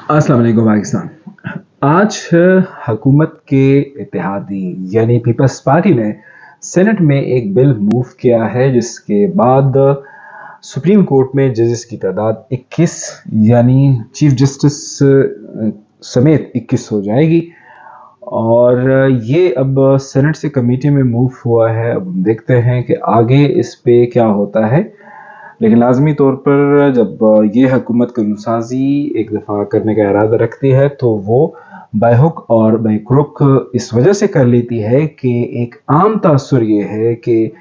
अस्सलाम वालेकुम पाकिस्तान। आज हुकूमत के इत्तेहादी यानी पीपल्स पार्टी ने सेनेट में एक बिल मूव किया है जिसके बाद सुप्रीम कोर्ट में जजेस की तादाद 21 यानी चीफ जस्टिस समेत 21 हो जाएगी। और ये अब सेनेट से कमेटी में मूव हुआ है। अब हम देखते हैं कि आगे इस पे क्या होता है, लेकिन लाजमी तौर पर जब ये हुकूमत कानूनसाजी एक दफ़ा करने का इरादा रखती है तो वो बायहुक और बायक्रुक इस वजह से कर लेती है कि एक आम तासुर ये है कि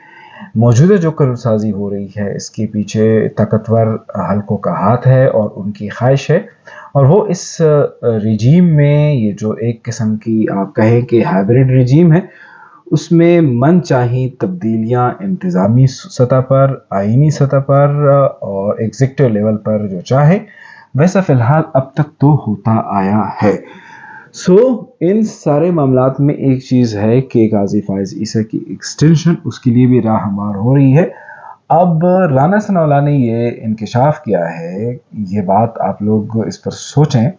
मौजूदा जो कानूनसाजी हो रही है इसके पीछे ताकतवर हलकों का हाथ है और उनकी ख्वाहिश है, और वो इस रिजीम में ये जो एक किस्म की आप कहें कि हाइब्रिड रिजीम है उसमें मन चाही तब्दीलियाँ इंतज़ामी सतह पर, आइनी सतह पर और एग्जीक्यूटिव लेवल पर जो चाहे वैसा फ़िलहाल अब तक तो होता आया है। इन सारे मामलात में एक चीज़ है कि गाज़ी फ़ाइज़ ईसा की एक्सटेंशन उसके लिए भी राह हमार हो रही है। अब राना सनाउल्लाह ने ये इंकशाफ किया है, ये बात आप लोग इस पर सोचें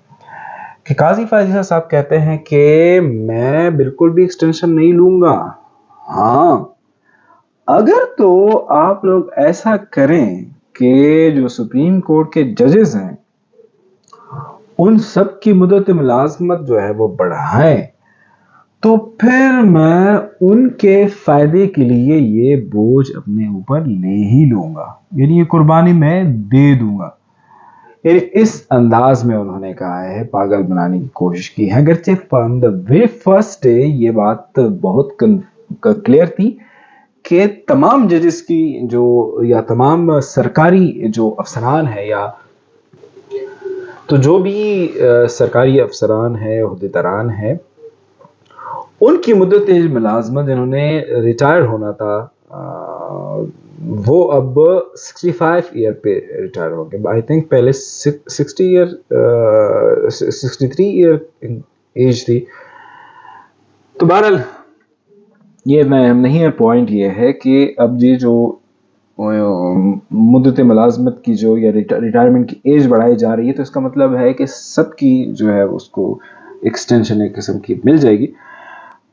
कि काजी फायज़ साहब कहते हैं कि मैं बिल्कुल भी एक्सटेंशन नहीं लूंगा। हाँ, अगर तो आप लोग ऐसा करें कि जो सुप्रीम कोर्ट के जजेस हैं उन सब की मुद्दत मुलाजमत जो है वो बढ़ाएं, तो फिर मैं उनके फायदे के लिए ये बोझ अपने ऊपर ले ही लूंगा, यानी ये कुर्बानी मैं दे दूंगा। यानी इस अंदाज में उन्होंने कहा है, पागल बनाने की कोशिश की है। अगरचे from the very first day ये बात बहुत क्लियर थी कि तमाम जजेस की जो या तमाम सरकारी जो अफसरान है या तो जो भी सरकारी अफसरान है, ओहदेदारान है, उनकी मुद्दत मुलाजमत जिन्होंने रिटायर होना था वो अब 65 ईयर पे रिटायर होंगे। आई थिंक पहले 63 ईयर एज थी। तो बहरहाल ये नहीं है, पॉइंट ये है कि अब ये जो मुद्दत मुलाजमत की जो या रिटायरमेंट की एज बढ़ाई जा रही है, तो इसका मतलब है कि सबकी जो है उसको एक्सटेंशन एक किस्म की मिल जाएगी।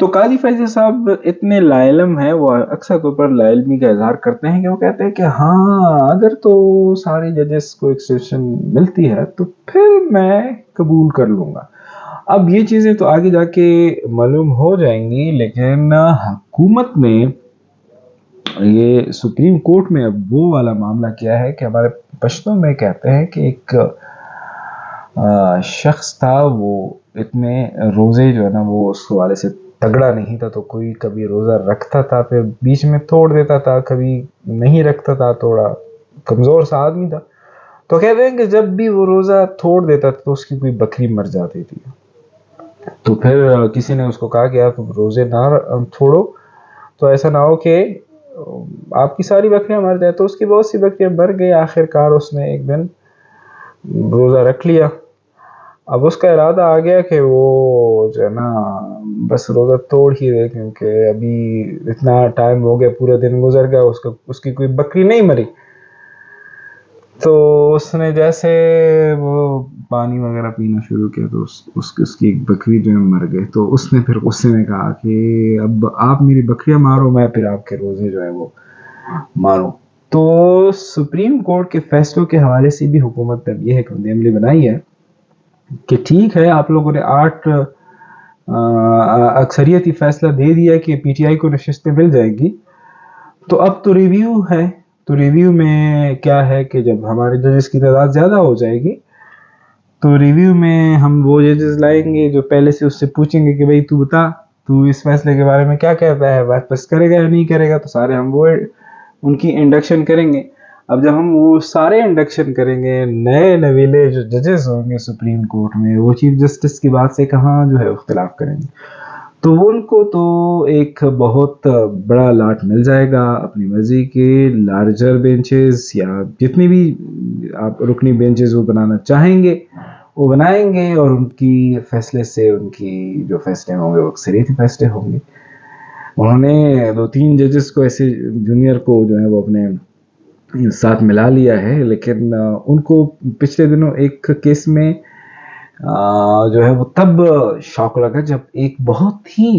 तो काजी फैज़ साहब इतने लाइलम हैं, वो अक्सर तौर पर लाइलमी का इजहार करते हैं कि वो कहते हैं कि हाँ, अगर तो सारे जजेस को एक्सटेंशन मिलती है तो फिर मैं कबूल कर लूँगा। अब ये चीज़ें तो आगे जाके मालूम हो जाएंगी, लेकिन हुकूमत ने ये सुप्रीम कोर्ट में अब वो वाला मामला किया है कि हमारे पश्तों में कहते हैं कि एक शख्स था, वो इतने रोज़े जो है ना वो उस वाले से तगड़ा नहीं था, तो कोई कभी रोज़ा रखता था फिर बीच में तोड़ देता था, कभी नहीं रखता था, थोड़ा कमज़ोर सा आदमी था। तो कहते हैं कि जब भी वो रोज़ा तोड़ देता था तो उसकी कोई बकरी मर जाती थी। तो फिर किसी ने उसको कहा कि आप रोज़े ना छोड़ो तो ऐसा ना हो कि आपकी सारी बकरियां मर जाए। तो उसकी बहुत सी बकरियां मर गई। आखिरकार उसने एक दिन रोज़ा रख लिया। अब उसका इरादा आ गया कि वो जो है ना बस रोज़ा तोड़ ही दे, क्योंकि अभी इतना टाइम हो गया, पूरा दिन गुजर गया, उसकी कोई बकरी नहीं मरी। तो उसने जैसे वो पानी वगैरह पीना शुरू किया तो उसकी एक बकरी जो है मर गई। तो उसने फिर गुस्से में कहा कि अब आप मेरी बकरियां मारो, मैं फिर आपके रोज़े जो है वो मारूं। तो सुप्रीम कोर्ट के फैसलों के हवाले से भी हुकूमत ने यह हिकमत अमली बनाई है कि ठीक है, आप लोगों ने 8 अक्सरियती फैसला दे दिया कि पीटीआई को नशिस्तें मिल जाएगी, तो अब तो रिव्यू है। तो रिव्यू में क्या है कि जब हमारे जजेस की तादाद ज़्यादा हो जाएगी तो रिव्यू में हम वो जजेस लाएंगे जो पहले से उससे पूछेंगे कि भाई तू बता, तू इस फैसले के बारे में क्या कहता है, वापस करेगा या नहीं करेगा। तो सारे हम वो उनकी इंडक्शन करेंगे। अब जब हम वो सारे इंडक्शन करेंगे, नए नवीले जो जजेस होंगे सुप्रीम कोर्ट में, वो चीफ जस्टिस की बात से कहाँ जो है इख्तिलाफ करेंगे। तो उनको तो एक बहुत बड़ा लाट मिल जाएगा अपनी मर्जी के लार्जर बेंचेस या जितनी भी आप रुकनी बेंचेस वो बनाना चाहेंगे वो बनाएंगे, और उनकी फैसले से उनकी जो फैसले होंगे वो अक्सरियती फैसले होंगे। उन्होंने 2-3 जजेस को ऐसे जूनियर को जो है वो अपने साथ मिला लिया है, लेकिन उनको पिछले दिनों एक केस में جو ہے وہ تب شوق لگا جب ایک بہت ہی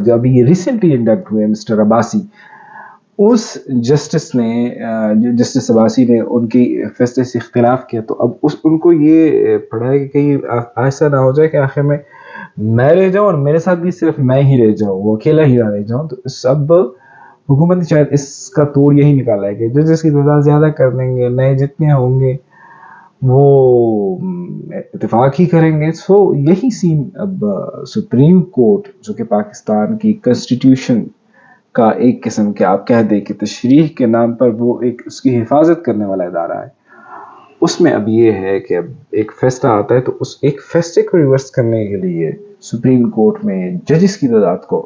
جو ابھی ریسنٹلی انڈکٹ ہوئے مسٹر عباسی، اس جسٹس نے جسٹس عباسی نے ان کی فیصلے سے اختلاف کیا، تو اب ان کو یہ پڑا ہے کہ کہیں ایسا نہ ہو جائے کہ آخر میں رہ جاؤں اور میرے ساتھ بھی صرف میں ہی رہ جاؤں، وہ اکیلا ہی نہ رہ جاؤں. تو سب حکومت نے شاید اس کا توڑ یہی نکالا ہے کہ ججز کی تعداد زیادہ کر دیں گے، نئے جتنے ہوں گے وہ اتفاق ہی کریں گے. سو یہی سین اب سپریم کورٹ جو کہ پاکستان کی کنسٹیٹیوشن کا ایک قسم کے آپ کہہ دیں کہ تشریح کے نام پر وہ ایک اس کی حفاظت کرنے والا ادارہ ہے، اس میں اب یہ ہے کہ اب ایک فیصلہ آتا ہے تو اس ایک فیصلے کو ریورس کرنے کے لیے سپریم کورٹ میں ججز کی تعداد کو،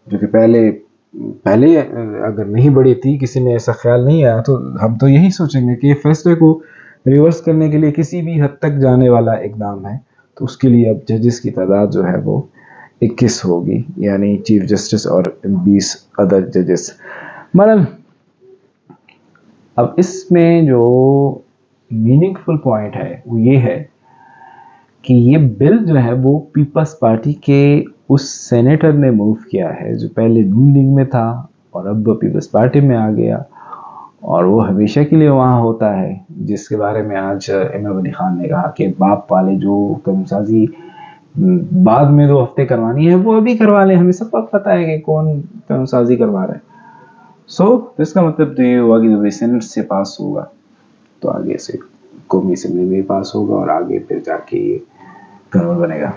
جو کہ پہلے اگر نہیں بڑھی تھی، کسی نے ایسا خیال نہیں آیا، تو ہم تو یہی سوچیں گے کہ یہ فیصلے کو ریورس کرنے کے لیے کسی بھی حد تک جانے والا اقدام ہے، تو اس کے لیے اب ججز کی تعداد جو ہے وہ 21 ہوگی، یعنی چیف جسٹس اور 20 ادر ججز. مرل اب اس میں جو میننگ فل پوائنٹ ہے وہ یہ ہے کہ یہ بل جو ہے وہ پیپلز پارٹی کے اس سینیٹر نے موو کیا ہے جو پہلے نون لیگ میں تھا اور اب پیپلز پارٹی میں آ گیا، اور وہ ہمیشہ کے لیے وہاں ہوتا ہے، جس کے بارے میں آج امام علی خان نے کہا کہ باپ والے جو قانون سازی بعد میں 2 ہفتے کروانی ہے وہ ابھی کروا لیں، ہمیں سب کو پتہ ہے کہ کون قانون سازی کروا رہا ہے. سو اس کا مطلب تو یہ ہوا کہ جب سینٹ سے پاس ہوگا تو آگے سے قومی اسمبلی میں پاس ہوگا اور آگے پھر جا کے یہ قانون بنے گا.